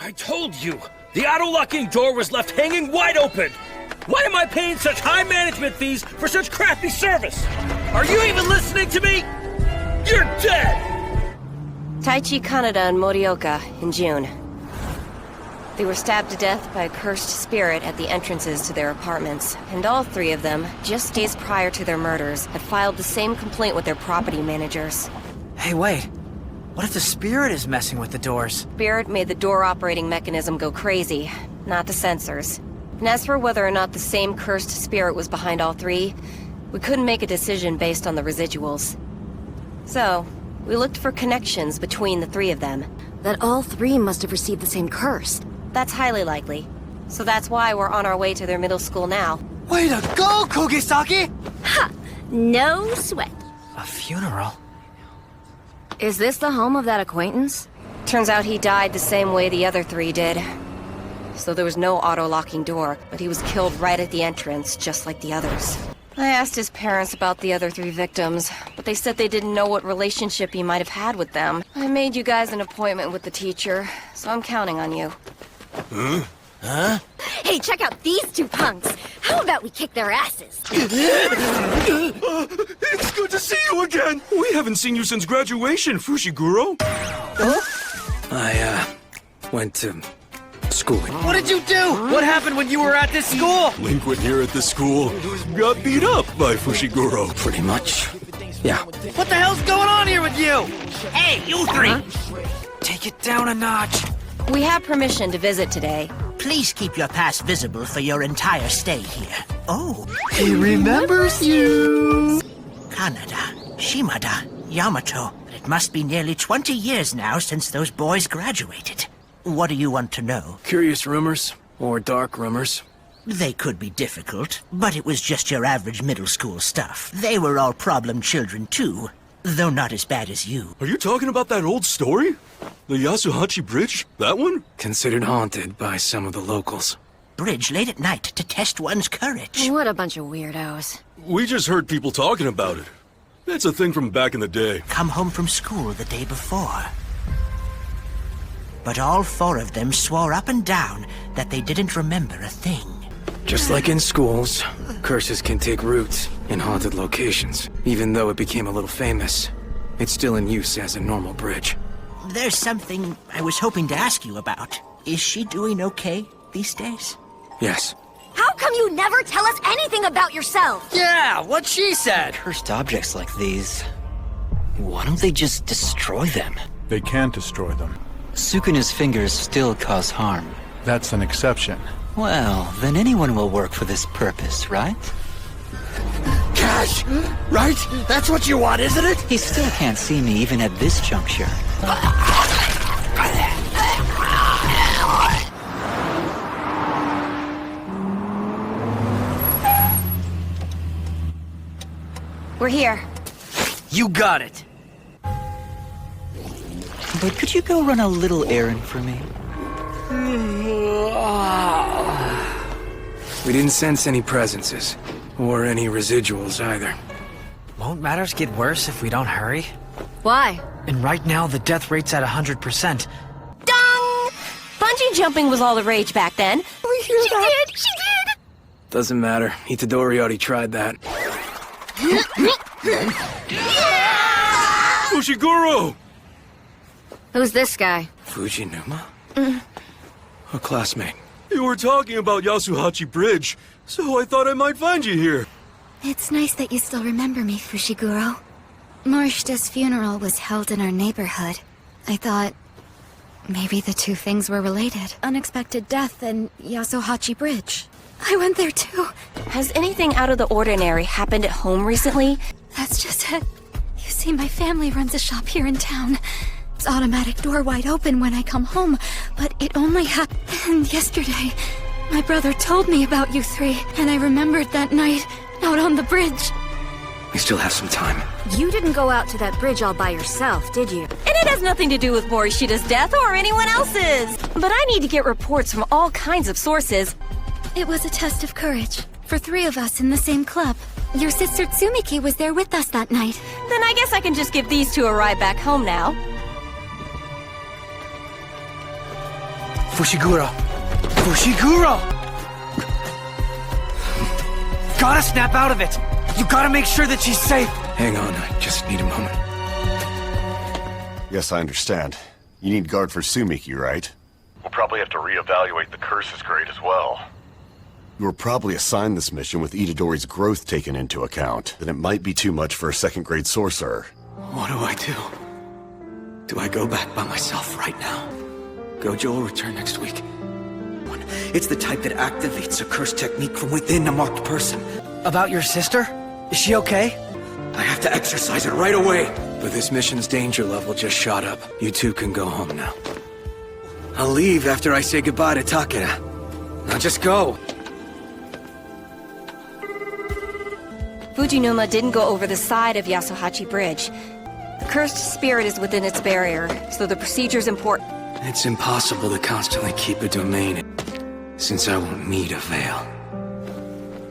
I told you, the auto-locking door was left hanging wide open. Why am I paying such high management fees for such crappy service? Are you even listening to me? You're dead! Taichi Kaneda and Morioka in June. They were stabbed to death by a cursed spirit at the entrances to their apartments, and all three of them, just days prior to their murders, had filed the same complaint with their property managers. Hey, wait. What if the spirit is messing with the doors? Spirit made the door operating mechanism go crazy, not the sensors. And as for whether or not the same cursed spirit was behind all three, we couldn't make a decision based on the residuals. So, we looked for connections between the three of them. That all three must have received the same curse. That's highly likely. So that's why we're on our way to their middle school now. Way to go, Kugisaki! Ha! No sweat. A funeral? Is this the home of that acquaintance? Turns out he died the same way the other three did. So there was no auto-locking door, but he was killed right at the entrance, just like the others. I asked his parents about the other three victims, but they said they didn't know what relationship he might have had with them. I made you guys an appointment with the teacher, so I'm counting on you. Huh? Hey, check out these two punks. How about we kick their asses? It's good to see you again! We haven't seen you since graduation, Fushiguro. I, went to schooling. What did you do? What happened when you were at this school? Linquid here at the school got beat up by Fushiguro. Pretty much. Yeah. What the hell's going on here with you? Hey, you three! Take it down a notch. We have permission to visit today. Please keep your past visible for your entire stay here. Oh, He remembers you. Kaneda, Shimada, Yamato. It must be nearly 20 years now since those boys graduated. What do you want to know? Curious rumors, or dark rumors. They could be difficult, but it was just your average middle school stuff. They were all problem children too, though not as bad as you. Are you talking about that old story? The Yasuhachi Bridge? That one? Considered haunted by some of the locals. Bridge late at night to test one's courage. What a bunch of weirdos. We just heard people talking about it. It's a thing from back in the day. Come home from school the day before. But all four of them swore up and down that they didn't remember a thing. Just like in schools, curses can take roots in haunted locations. Even though it became a little famous, it's still in use as a normal bridge. There's something I was hoping to ask you about. Is she doing okay these days? Yes. How come you never tell us anything about yourself? Yeah, what she said. Cursed objects like these, why don't they just destroy them? They can destroy them. Sukuna's fingers still cause harm. That's an exception. Well, then anyone will work for this purpose, right? Cash, right? That's what you want, isn't it? He still can't see me even at this juncture. We're here. You got it. But could you go run a little errand for me? We didn't sense any presences, or any residuals either. Won't matters get worse if we don't hurry? Why? And right now, the death rate's at 100%. Dong! Bungee jumping was all the rage back then. She did! Doesn't matter. Itadori already tried that. Fushiguro! Who's this guy? Fujinuma? A classmate. You were talking about Yasuhachi Bridge, so I thought I might find you here. It's nice that you still remember me, Fushiguro. Morishita's funeral was held in our neighborhood. I thought maybe the two things were related. Unexpected death and Yasuhachi Bridge. I went there too. Has anything out of the ordinary happened at home recently? That's just it. You see, my family runs a shop here in town. It's automatic door wide open when I come home, but it only happened yesterday. My brother told me about you three, and I remembered that night out on the bridge. We still have some time. You didn't go out to that bridge all by yourself, did you? And it has nothing to do with Morishita's death or anyone else's. But I need to get reports from all kinds of sources. It was a test of courage for three of us in the same club. Your sister Tsumiki was there with us that night. Then I guess I can just give these two a ride back home now. Fushiguro! Fushiguro! Gotta snap out of it! You gotta make sure that she's safe! Hang on, I just need a moment. Yes, I understand. You need guard for Sumiki, right? We'll probably have to reevaluate the curse's grade as well. You were probably assigned this mission with Itadori's growth taken into account. Then it might be too much for a second-grade sorcerer. What do I do? Do I go back by myself right now? Gojo will return next week. It's the type that activates a curse technique from within a marked person. About your sister? Is she okay? I have to exercise it right away. But this mission's danger level just shot up. You two can go home now. I'll leave after I say goodbye to Takeda. Now just go. Fujinuma didn't go over the side of Yasuhachi Bridge. The cursed spirit is within its barrier, so the procedure's important. It's impossible to constantly keep a domain, since I won't need a veil.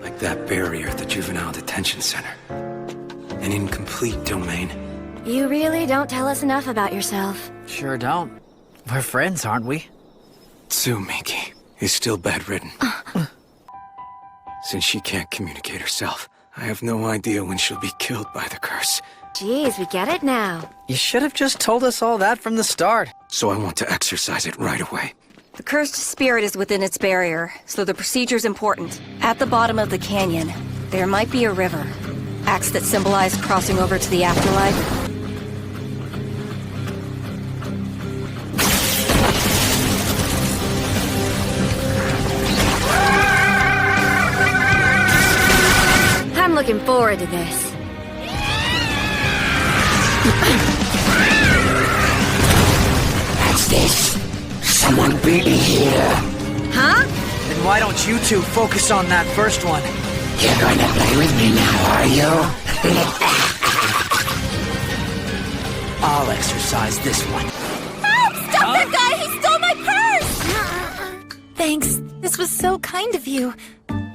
Like that barrier at the juvenile detention center. An incomplete domain. You really don't tell us enough about yourself. Sure don't. We're friends, aren't we? Tsumiki is still bedridden. Since she can't communicate herself, I have no idea when she'll be killed by the curse. Jeez, we get it now. You should have just told us all that from the start. So I want to exercise it right away. The cursed spirit is within its barrier, so the procedure's important. At the bottom of the canyon, there might be a river. Acts that symbolize crossing over to the afterlife. I'm looking forward to this. What's this? Someone beat me here. Huh? Then why don't you two focus on that first one? You're going to play with me now, are you? I'll exercise this one. Stop that guy! He stole my purse! Thanks. This was so kind of you.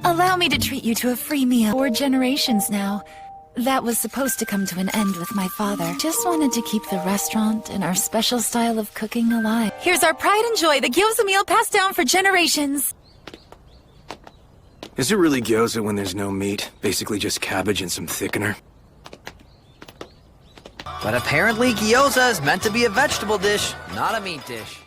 Allow me to treat you to a free meal. 4 generations now. That was supposed to come to an end with my father. Just wanted to keep the restaurant and our special style of cooking alive. Here's our pride and joy, the gyoza meal passed down for generations. Is it really gyoza when there's no meat? Basically just cabbage and some thickener? But apparently gyoza is meant to be a vegetable dish, not a meat dish.